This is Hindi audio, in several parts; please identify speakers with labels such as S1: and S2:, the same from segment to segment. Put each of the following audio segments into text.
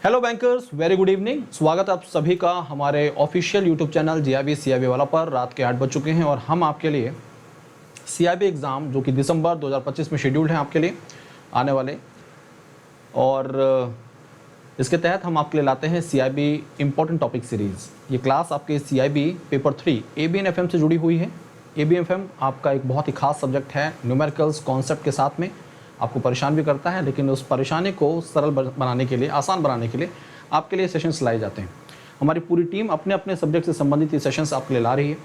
S1: Hello bankers, very good evening. स्वागत है आप सभी का हमारे official YouTube channel GIB CIB वाला पर। रात के 8 बज चुके हैं और हम आपके लिए सीआईबी एग्ज़ाम जो कि दिसंबर 2025 में शेड्यूल्ड है आपके लिए आने वाले, और इसके तहत हम आपके लिए लाते हैं सीआईबी इम्पोर्टेंट टॉपिक सीरीज़। ये क्लास आपके सीआईबी पेपर 3 एबीएनएफएम से जुड़ी हुई है। एबीएनएफएम आपका एक बहुत ही खास सब्जेक्ट है, न्यूमेरिकल्स कॉन्सेप्ट के साथ में आपको परेशान भी करता है, लेकिन उस परेशानी को सरल बनाने के लिए, आसान बनाने के लिए आपके लिए सेशंस लाए जाते हैं। हमारी पूरी टीम अपने अपने सब्जेक्ट से संबंधित ये सेशंस आपके लिए ला रही है।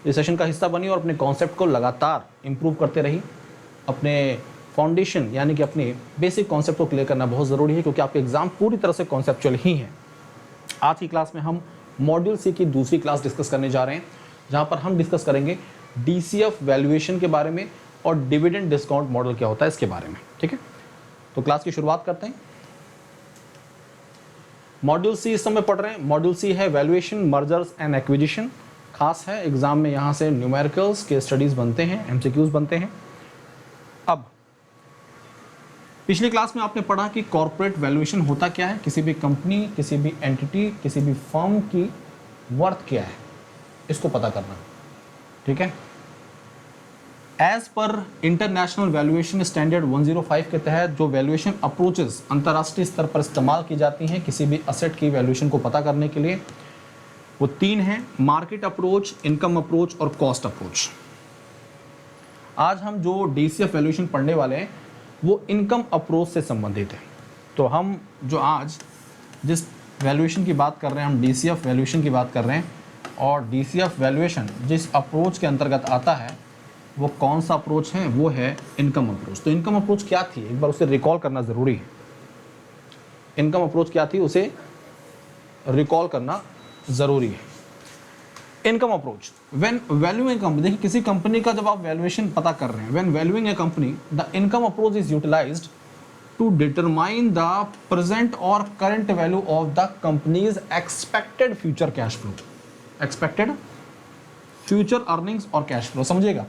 S1: इस सेशन का हिस्सा बनी और अपने कॉन्सेप्ट को लगातार इम्प्रूव करते रही। अपने फाउंडेशन यानी कि अपने बेसिक कॉन्सेप्ट को क्लियर करना बहुत ज़रूरी है, क्योंकि आपके एग्जाम पूरी तरह से कॉन्सेप्चुअल ही है। आज की क्लास में हम मॉड्यूल सी की दूसरी क्लास डिस्कस करने जा रहे हैं, जहाँ पर हम डिस्कस करेंगे डीसीएफ वैल्यूएशन के बारे में और डिविडेंड डिस्काउंट मॉडल क्या होता है इसके बारे में। ठीक है, तो क्लास की शुरुआत करते हैं। मॉड्यूल सी इस समय पढ़ रहे हैं। मॉड्यूल सी है वैल्यूएशन, मर्जर्स एंड एक्विजिशन। खास है, एग्जाम में यहाँ से न्यूमेरिकल्स के स्टडीज बनते हैं, एमसीक्यूज बनते हैं। अब पिछली क्लास में आपने पढ़ा कि कॉर्पोरेट वैल्यूएशन होता क्या है, किसी भी कंपनी, किसी भी एंटिटी, किसी भी फर्म की वर्थ क्या है, इसको पता करना। ठीक है, as per international valuation standard 105 के तहत जो वैल्यूएशन अप्रोचेस अंतर्राष्ट्रीय स्तर पर इस्तेमाल की जाती हैं किसी भी असेट की वैल्यूएशन को पता करने के लिए, वो 3 हैं: मार्केट अप्रोच, इनकम अप्रोच और कॉस्ट अप्रोच। आज हम जो डीसीएफ वैल्यूएशन पढ़ने वाले हैं वो इनकम अप्रोच से संबंधित है। तो हम जो आज जिस वैल्यूएशन की बात कर रहे हैं, हम डीसीएफ वैल्यूएशन की बात कर रहे हैं, और डीसीएफ वैल्यूएशन जिस अप्रोच के अंतर्गत आता है वो कौन सा अप्रोच है, वो है इनकम अप्रोच। तो इनकम अप्रोच क्या थी, एक बार उसे रिकॉल करना ज़रूरी है। इनकम अप्रोच क्या थी, उसे रिकॉल करना ज़रूरी है। Income approach, when valuing a company, देखिए किसी कंपनी का जब आप वैल्यूएशन पता कर रहे हैं, when valuing a company the income approach is utilised to determine the present और current value of the company's expected future cash flow, expected future earnings और कैश फ्लो। समझिएगा,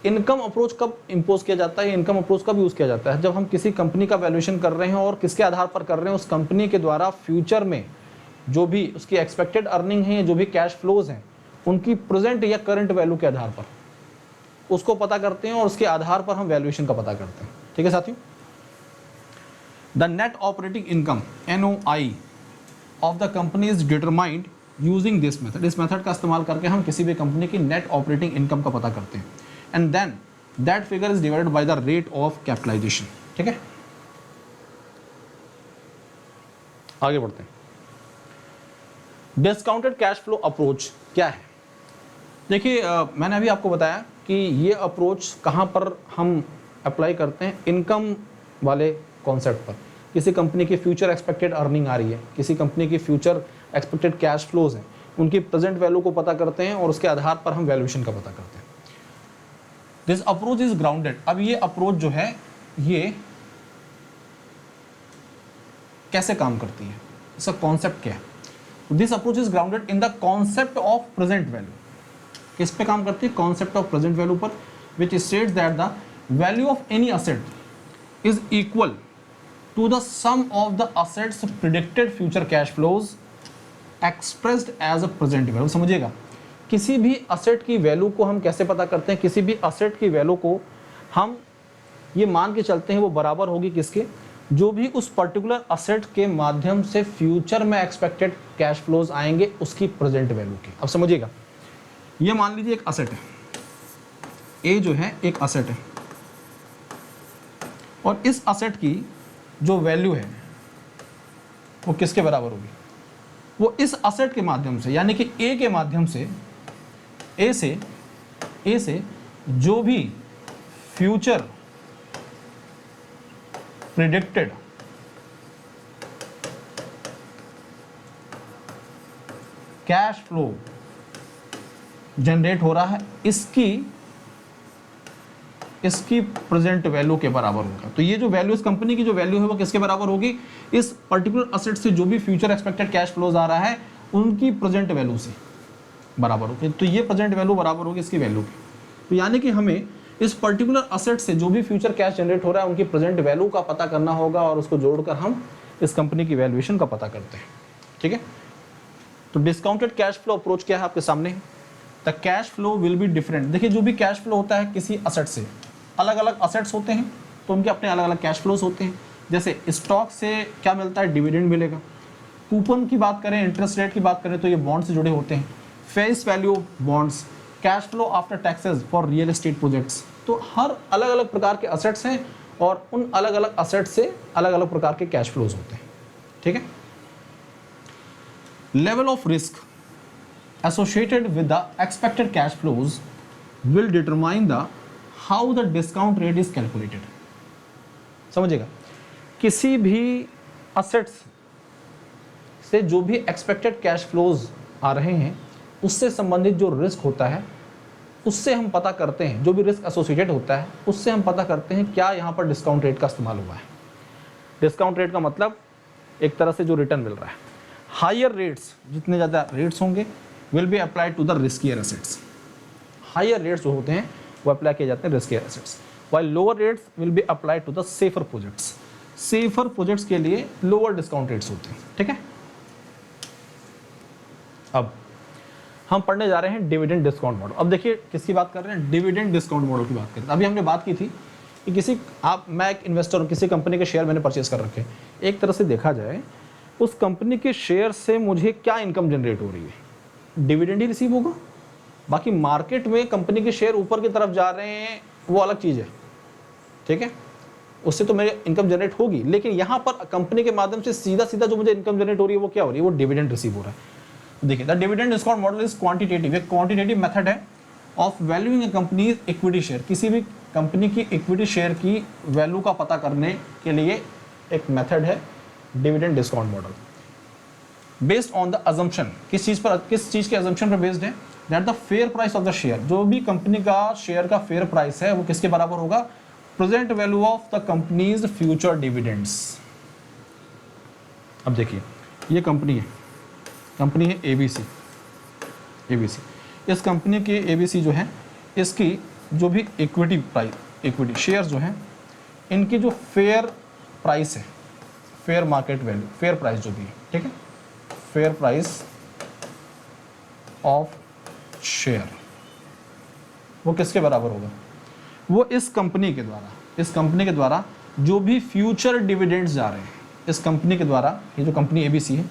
S1: इनकम अप्रोच कब इंपोज किया जाता है, इनकम अप्रोच कब यूज़ किया जाता है, जब हम किसी कंपनी का वैल्यूएशन कर रहे हैं और किसके आधार पर कर रहे हैं, उस कंपनी के द्वारा फ्यूचर में जो भी उसकी एक्सपेक्टेड अर्निंग है, जो भी कैश फ्लोज हैं, उनकी प्रेजेंट या करंट वैल्यू के आधार पर उसको पता करते हैं और उसके आधार पर हम वैल्यूएशन का पता करते हैं। ठीक है साथियों, the net operating income NOI of the company is determined using this method. इस मेथड का इस्तेमाल करके हम किसी भी कंपनी की नेट ऑपरेटिंग इनकम का पता करते हैं, and then that figure is divided by the rate of capitalization। ठीक है, आगे बढ़ते हैं। डिस्काउंटेड कैश फ्लो अप्रोच क्या है? देखिए मैंने अभी आपको बताया कि ये अप्रोच कहाँ पर हम अप्लाई करते हैं, इनकम वाले कॉन्सेप्ट पर। किसी कंपनी की फ्यूचर एक्सपेक्टेड अर्निंग आ रही है, किसी कंपनी की फ्यूचर एक्सपेक्टेड कैश फ्लोज हैं, उनकी प्रेजेंट वैल्यू को पता करते हैं और उसके आधार पर हम वैल्यूएशन का पता करते हैं। This approach is grounded. अब ये अप्रोच जो है ये कैसे काम करती है, इसका कॉन्सेप्ट क्या है? This approach is grounded in the concept of present value. किस पे काम करती है? कॉन्सेप्ट ऑफ प्रेजेंट वैल्यू पर, which states that the value of any asset is equal to the sum of the asset's predicted future cash flows expressed as a present value. समझिएगा, किसी भी असेट की वैल्यू को हम कैसे पता करते हैं? किसी भी असेट की वैल्यू को हम ये मान के चलते हैं वो बराबर होगी किसके, जो भी उस पर्टिकुलर असेट के माध्यम से फ्यूचर में एक्सपेक्टेड कैश फ्लोज आएंगे उसकी प्रेजेंट वैल्यू की। अब समझिएगा, ये मान लीजिए एक असेट है, ए जो है एक असेट है, और इस असेट की जो वैल्यू है वो किसके बराबर होगी? वो इस असेट के माध्यम से, यानी कि ए के माध्यम से, ए से जो भी future predicted cash flow generate हो रहा है, इसकी प्रेजेंट वैल्यू के बराबर होगा। तो ये जो वैल्यू, इस कंपनी की जो वैल्यू है वो किसके बराबर होगी? इस पर्टिकुलर असेट से जो भी फ्यूचर एक्सपेक्टेड कैश फ्लोज आ रहा है उनकी प्रेजेंट वैल्यू से बराबर होगी। तो ये प्रेजेंट वैल्यू बराबर होगी इसकी वैल्यू की। तो यानी कि हमें इस पर्टिकुलर असेट से जो भी फ्यूचर कैश जनरेट हो रहा है उनकी प्रेजेंट वैल्यू का पता करना होगा और उसको जोड़कर हम इस कंपनी की वैल्यूएशन का पता करते हैं। ठीक है, तो डिस्काउंटेड कैश फ्लो अप्रोच क्या है आपके सामने, the cash flow will be different. देखिए जो भी कैश फ्लो होता है किसी असेट से, अलग अलग असेट्स होते हैं तो उनके अपने अलग अलग कैश फ्लोज होते हैं। जैसे स्टॉक से क्या मिलता है, डिविडेंड मिलेगा। कूपन की बात करें, इंटरेस्ट रेट की बात करें तो ये बॉन्ड से जुड़े होते हैं। Face value bonds, cash flow after taxes for real estate projects. तो हर अलग अलग प्रकार के असेट्स हैं और उन अलग अलग असेट्स से अलग अलग प्रकार के कैश फ्लोज होते हैं। ठीक है, level of risk associated with the expected cash flows will determine the how the discount rate is calculated. समझिएगा, किसी भी असेट्स से जो भी एक्सपेक्टेड कैश फ्लोज आ रहे हैं उससे संबंधित जो रिस्क होता है उससे हम पता करते हैं, जो भी रिस्क एसोसिएटेड होता है उससे हम पता करते हैं क्या यहाँ पर डिस्काउंट रेट का इस्तेमाल हुआ है। डिस्काउंट रेट का मतलब एक तरह से जो रिटर्न मिल रहा है। हायर रेट्स, जितने ज़्यादा रेट्स होंगे, will be applied to the riskier assets. Higher rates जो होते हैं वो अप्लाई किए जाते हैं riskier assets, while lower rates will be applied to the safer projects. Safer projects के लिए लोअर डिस्काउंट रेट्स होते हैं। ठीक है, अब हम पढ़ने जा रहे हैं डिविडेंड डिस्काउंट मॉडल। अब देखिए किसकी बात कर रहे हैं, डिविडेंड डिस्काउंट मॉडल की बात कर रहे हैं। अभी हमने बात की थी कि मैं एक इन्वेस्टर हूँ, किसी कंपनी के शेयर मैंने परचेज कर रखे हैं। एक तरह से देखा जाए उस कंपनी के शेयर से मुझे क्या इनकम जनरेट हो रही है, डिविडेंड ही रिसीव होगा। बाकी मार्केट में कंपनी के शेयर ऊपर की तरफ जा रहे हैं वो अलग चीज़ है। ठीक है, उससे तो मेरी इनकम जनरेट होगी, लेकिन यहाँ पर कंपनी के माध्यम से सीधा सीधा जो मुझे इनकम जनरेट हो रही है वो क्या हो रही है, वो डिविडेंड रिसीव हो रहा है। देखिए, the dividend discount model is quantitative, एक क्वांटिटेटिव मेथड है of valuing A companies equity share. किसी भी कंपनी की इक्विटी शेयर की वैल्यू का पता करने के लिए एक मेथड है dividend discount model. Based on the assumption, किस चीज़ के अजम्पशन पर बेस्ड है, that the fair price of the share, जो भी कंपनी का शेयर का फेयर प्राइस है वो किसके बराबर होगा, present value of the companies future dividends. अब देखिए ये कंपनी है एबीसी। इस कंपनी की एबीसी जो है, इसकी जो भी इक्विटी शेयर्स जो हैं, इनकी जो फेयर प्राइस है, fair market value, fair price जो भी है, ठीक है, फेयर प्राइस ऑफ शेयर वो किसके बराबर होगा, वो इस कंपनी के द्वारा जो भी फ्यूचर डिविडेंड्स जा रहे हैं, इस कंपनी के द्वारा, ये जो कंपनी एबीसी है,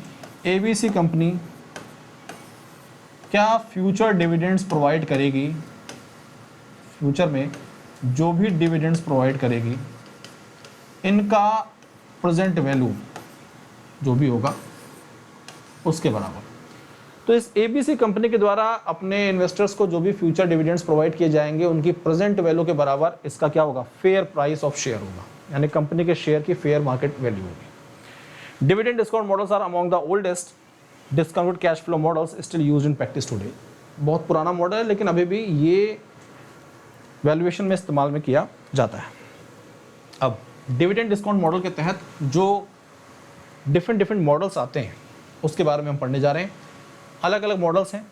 S1: एबीसी कंपनी क्या फ्यूचर डिविडेंड्स प्रोवाइड करेगी, फ्यूचर में जो भी डिविडेंड्स प्रोवाइड करेगी इनका प्रेजेंट वैल्यू जो भी होगा उसके बराबर। तो इस एबीसी कंपनी के द्वारा अपने इन्वेस्टर्स को जो भी फ्यूचर डिविडेंड्स प्रोवाइड किए जाएंगे उनकी प्रेजेंट वैल्यू के बराबर इसका क्या होगा, फेयर प्राइस ऑफ शेयर होगा, यानी कंपनी के शेयर की फेयर मार्केट वैल्यू होगी। Dividend discount models are among the oldest discounted cash flow models still used in practice today. बहुत पुराना मॉडल है लेकिन अभी भी ये वैल्यूएशन में इस्तेमाल में किया जाता है। अब डिविडेंड डिस्काउंट मॉडल के तहत जो डिफरेंट मॉडल्स आते हैं उसके बारे में हम पढ़ने जा रहे हैं। अलग अलग मॉडल्स हैं।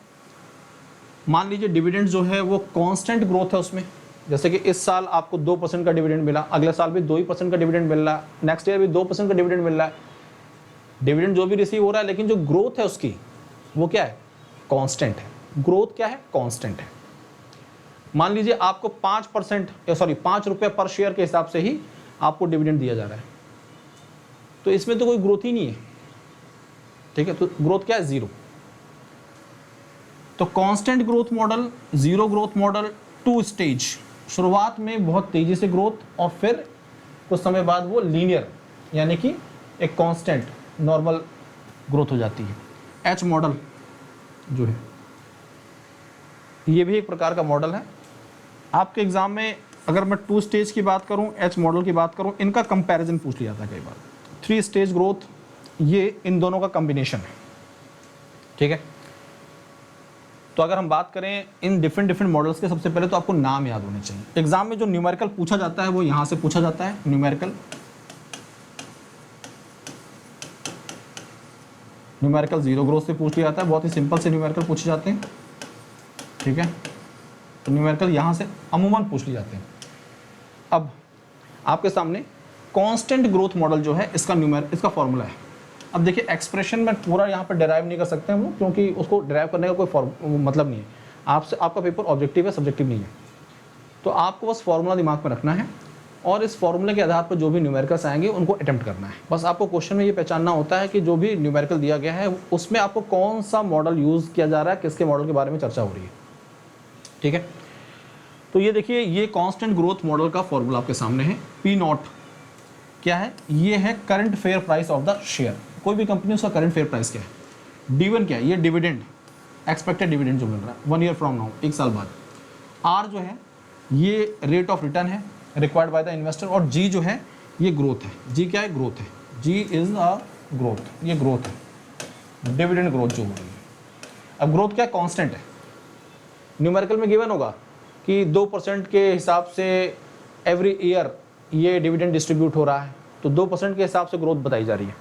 S1: मान लीजिए डिविडेंड जो है वो कांस्टेंट ग्रोथ है उसमें, जैसे कि इस साल आपको 2% का डिविडेंड मिला, अगले साल भी 2% का डिविडेंड मिल रहा है, नेक्स्ट ईयर भी 2% का डिविडेंड मिल रहा है। डिविडेंड जो भी रिसीव हो रहा है लेकिन जो ग्रोथ है उसकी वो क्या है, कांस्टेंट है। ग्रोथ क्या है, कांस्टेंट है। मान लीजिए आपको 5 रुपये पर शेयर के हिसाब से ही आपको डिविडेंड दिया जा रहा है, तो इसमें तो कोई ग्रोथ ही नहीं है, ठीक है। तो ग्रोथ क्या है, जीरो। तो constant growth model, zero growth model, 2 stage, शुरुआत में बहुत तेजी से ग्रोथ और फिर कुछ समय बाद वो लीनियर यानी कि एक कांस्टेंट नॉर्मल ग्रोथ हो जाती है। एच मॉडल जो है ये भी एक प्रकार का मॉडल है। आपके एग्जाम में अगर मैं 2 स्टेज की बात करूं, एच मॉडल की बात करूं, इनका कंपैरिजन पूछ लिया था कई बार। 3 स्टेज ग्रोथ, ये इन दोनों का कॉम्बिनेशन है, ठीक है। तो अगर हम बात करें इन डिफरेंट मॉडल्स के, सबसे पहले तो आपको नाम याद होने चाहिए। एग्जाम में जो न्यूमेरिकल पूछा जाता है वो यहां से पूछा जाता है। न्यूमेरिकल जीरो ग्रोथ से पूछ लिया जाता है, बहुत ही सिंपल से न्यूमेरिकल पूछे जाते हैं, ठीक है। तो न्यूमेरिकल यहाँ से अमूमन पूछ लिए जाते हैं। अब आपके सामने कांस्टेंट ग्रोथ मॉडल जो है इसका फॉर्मूला है। अब देखिए एक्सप्रेशन में पूरा यहाँ पर डिराइव नहीं कर सकते हम लोग, क्योंकि उसको डिराइव करने का कोई मतलब नहीं है। आपका पेपर ऑब्जेक्टिव है, सब्जेक्टिव नहीं है। तो आपको बस फॉर्मूला दिमाग में रखना है और इस फॉर्मूले के आधार पर जो भी न्यूमेरिकल्स आएंगे उनको अटेम्प्ट करना है। बस आपको क्वेश्चन में ये पहचानना होता है कि जो भी न्यूमेरिकल दिया गया है उसमें आपको कौन सा मॉडल यूज़ किया जा रहा है, किसके मॉडल के बारे में चर्चा हो रही है। ठीक है, तो ये देखिए, ये कांस्टेंट ग्रोथ मॉडल का फॉर्मूला आपके सामने है। पी नॉट क्या है? ये है current fair price of the share. कोई भी कंपनी उसका करंट फेयर प्राइस क्या है। D1 क्या है? ये डिविडेंड, एक्सपेक्टेड डिविडेंड जो मिल रहा है 1 ईयर फ्रॉम नाउ, 1 साल बाद। R जो है ये रेट ऑफ रिटर्न है रिक्वायर्ड बाय द इन्वेस्टर, और G जो है ये ग्रोथ है। G क्या है? ग्रोथ है। G इज अ ग्रोथ, ये ग्रोथ है, डिविडेंड ग्रोथ जो हो रही है। अब ग्रोथ क्या? कांस्टेंट है। न्यूमेरिकल में गिवन होगा कि 2% के हिसाब से एवरी ईयर ये डिविडेंड डिस्ट्रीब्यूट हो रहा है, तो 2% के हिसाब से ग्रोथ बताई जा रही है।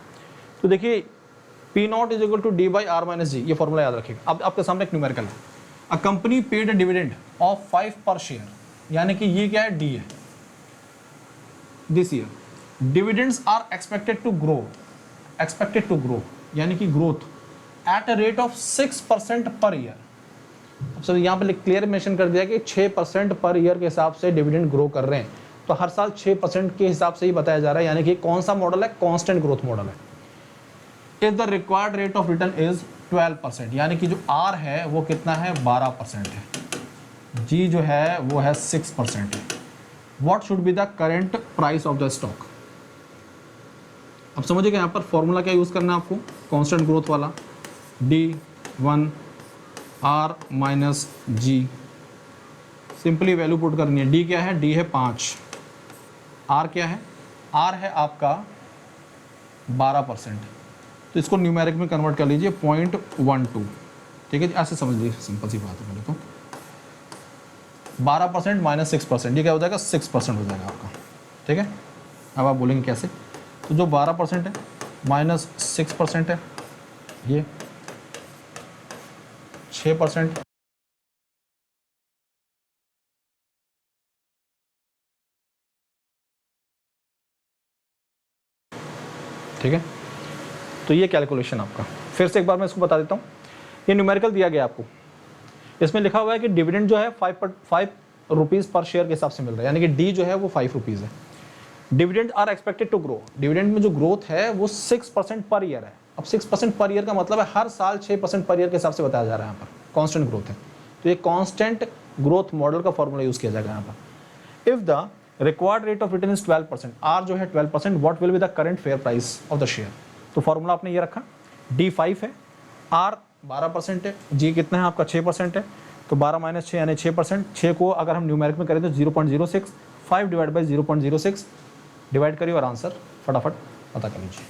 S1: तो देखिए P not is equal to D by R minus G, ये फॉर्मूला याद रखिएगा। अब आपके सामने एक न्यूमेरिकल है, a company paid a dividend of 5 per share, यानी कि ये क्या है? D है। This year dividends are expected to grow, यानी कि growth at a rate of 6% per year. अब सर यहाँ पे क्लियर मेंशन कर दिया कि 6% पर ईयर के हिसाब से डिविडेंड ग्रो कर रहे हैं, तो हर साल 6% के हिसाब से ही बताया जा रहा है, यानी कि कौन सा मॉडल है? कांस्टेंट ग्रोथ मॉडल है। If the required rate of return is 12%, यानी कि जो R है वो कितना है? 12% है। G जो है वो है 6% है। What should be the current price of the stock? अब समझिएगा यहाँ पर फॉर्मूला क्या यूज़ करना है आपको, कांस्टेंट ग्रोथ वाला। D1 R minus G, simply value put करनी है। D क्या है? D है 5, R क्या है? R है आपका 12%, तो इसको न्यूमेरिक में कन्वर्ट कर लीजिए 0.12। ठीक है जी, ऐसे समझ लीजिए, सिंपल सी बात है। पहले तो 12% माइनस 6%, ये क्या हो जाएगा? 6% हो जाएगा आपका। ठीक है, अब आप बोलेंगे कैसे? तो जो 12% है माइनस 6% है, ये 6%। ठीक है, तो ये कैलकुलेशन आपका, फिर से एक बार मैं इसको बता देता हूँ। ये न्यूमेरिकल दिया गया आपको, इसमें लिखा हुआ है कि डिविडेंड जो है 5 रुपीज़ पर शेयर के हिसाब से मिल रहा है, यानी कि डी जो है वो 5 रुपीज़ है। Dividend are expected to grow, dividend में जो ग्रोथ है वो 6% पर ईयर है। अब 6% पर ईयर का मतलब है हर साल 6% पर ईयर के हिसाब से बताया जा रहा है। यहाँ पर कांस्टेंट ग्रोथ है, तो ये कांस्टेंट ग्रोथ मॉडल का फॉर्मूला यूज़ किया जाएगा यहाँ पर। If the required rate of return is 12%, R जो है 12%, what will be the current fair price of the share? तो फॉर्मूला आपने ये रखा, डी 5 है, आर 12% है, जी कितना है आपका? 6% है, तो 12 माइनस 6 यानी 6%। 6 को अगर हम न्यूमेरिक में करें तो 0.06, 5 डिवाइड बाई 0.06 डिवाइड करिए और आंसर फटाफट पता कर लीजिए।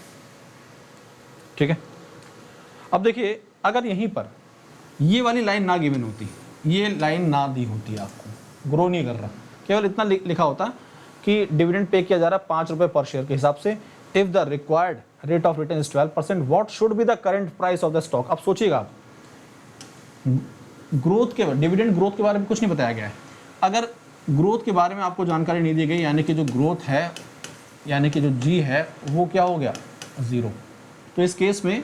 S1: ठीक है, अब देखिए, अगर यहीं पर ये वाली लाइन ना गिवन होती, ये लाइन ना दी होती, आपको ग्रो नहीं कर रहा, केवल इतना लिखा होता कि डिविडेंड पे किया जा रहा है 5 रुपये पर शेयर के हिसाब से। If the required rate of return is 12%, what should be the current price of the stock? अब सोचिएगा आप, ग्रोथ के डिविडेंड ग्रोथ के बारे में कुछ नहीं बताया गया है। अगर ग्रोथ के बारे में आपको जानकारी नहीं दी गई, यानी कि जो ग्रोथ है, यानी कि जो जी है वो क्या हो गया? 0। तो इस केस में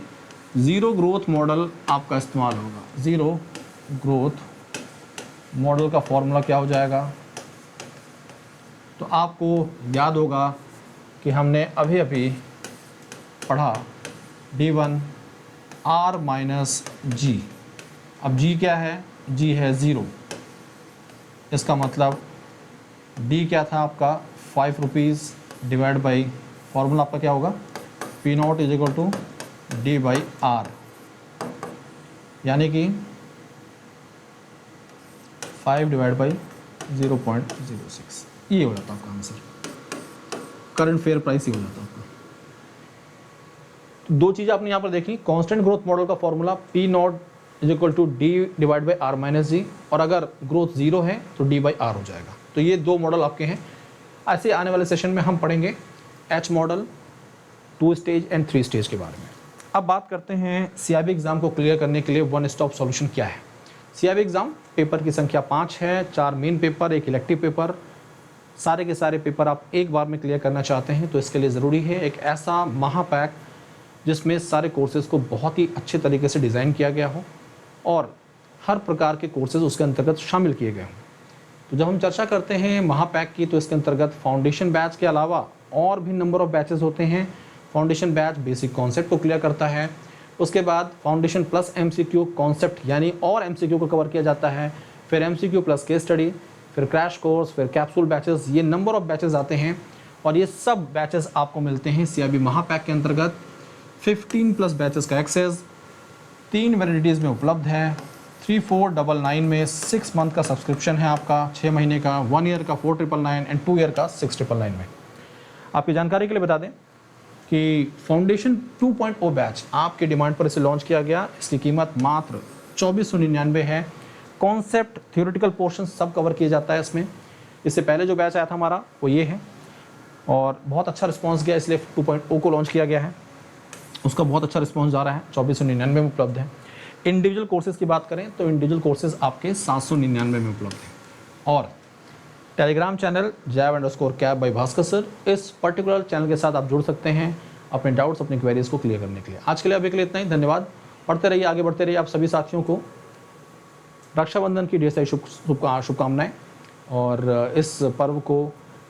S1: ज़ीरो ग्रोथ मॉडल आपका इस्तेमाल होगा। ज़ीरो ग्रोथ मॉडल का फॉर्मूला क्या हो जाएगा? तो आपको याद होगा कि हमने अभी अभी पढ़ा D1 R माइनस G। अब G क्या है? G है 0, इसका मतलब D क्या था आपका? 5 रुपीज़ डिवाइड बाई, फॉर्मूला आपका क्या होगा? P not is equal to D by R, यानी कि 5 डिवाइड बाई 0.06, ये हो जाता आपका आंसर, करंट फेयर प्राइस ही हो जाता आपका। तो दो चीज़ें आपने यहाँ पर देखी, कांस्टेंट ग्रोथ मॉडल का formula P not is equal to D divide by R minus G, और अगर ग्रोथ 0 है तो D बाई R हो जाएगा। तो ये दो मॉडल आपके हैं। ऐसे आने वाले सेशन में हम पढ़ेंगे H model, 2 stage and 3 stage के बारे में। अब बात करते हैं CIB एग्ज़ाम को क्लियर करने के लिए वन स्टॉप सॉल्यूशन क्या है। CIB एग्ज़ाम पेपर की संख्या 5 है, 4 मेन पेपर, 1 इलेक्टिव पेपर, सारे के सारे पेपर आप एक बार में क्लियर करना चाहते हैं तो इसके लिए ज़रूरी है एक ऐसा महापैक जिसमें सारे कोर्सेज को बहुत ही अच्छे तरीके से डिज़ाइन किया गया हो और हर प्रकार के कोर्सेज उसके अंतर्गत शामिल किए गए हों। तो जब हम चर्चा करते हैं महापैक की तो इसके अंतर्गत फाउंडेशन बैच के अलावा और भी नंबर ऑफ बैचेस होते हैं। फाउंडेशन बैच बेसिक कॉन्सेप्ट को क्लियर करता है, उसके बाद फाउंडेशन प्लस MCQ कॉन्सेप्ट यानी और MCQ को कवर किया जाता है, फिर MCQ प्लस केस स्टडी, फिर क्रैश कोर्स, फिर कैप्सूल बैचेस, ये नंबर ऑफ बैचेस आते हैं और ये सब बैचेस आपको मिलते हैं CIB महापैक के अंतर्गत। 15 प्लस बैचेस का एक्सेस 3 वैलिडिटीज़ में उपलब्ध है। 3499 में 6 मंथ का सब्सक्रिप्शन है आपका, 6 महीने का, 1 ईयर का 4999 एंड 2 ईयर का 6999 में। आपकी जानकारी के लिए बता दें कि फाउंडेशन 2.0 बैच आपके डिमांड पर इसे लॉन्च किया गया। इसकी कीमत मात्र 2499 है। कॉन्सेप्ट थ्योरेटिकल पोर्शन सब कवर किया जाता है इसमें। इससे पहले जो बैच आया था हमारा वो ये है और बहुत अच्छा रिस्पांस गया, इसलिए 2.0 को लॉन्च किया गया है। उसका बहुत अच्छा रिस्पांस जा रहा है, 2499 में उपलब्ध है। इंडिविजुअल कोर्सेज की बात करें तो इंडिविजुअल कोर्सेज आपके 799 में उपलब्ध हैं। और Telegram channel jab_cap by Bhaskar sir, इस पर्टिकुलर चैनल के साथ आप जुड़ सकते हैं अपने डाउट्स, अपनी क्वेरीज को क्लियर करने के लिए। आज के लिए अभी के लिए इतना ही, धन्यवाद। पढ़ते रहिए, आगे बढ़ते रहिए। आप सभी साथियों को रक्षाबंधन की ढेर सारी शुभकामनाएं और इस पर्व को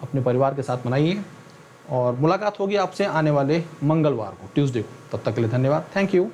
S1: अपने परिवार के साथ मनाइए और मुलाकात होगी आपसे आने वाले मंगलवार को, ट्यूसडे को। तब तक के लिए धन्यवाद। Thank you.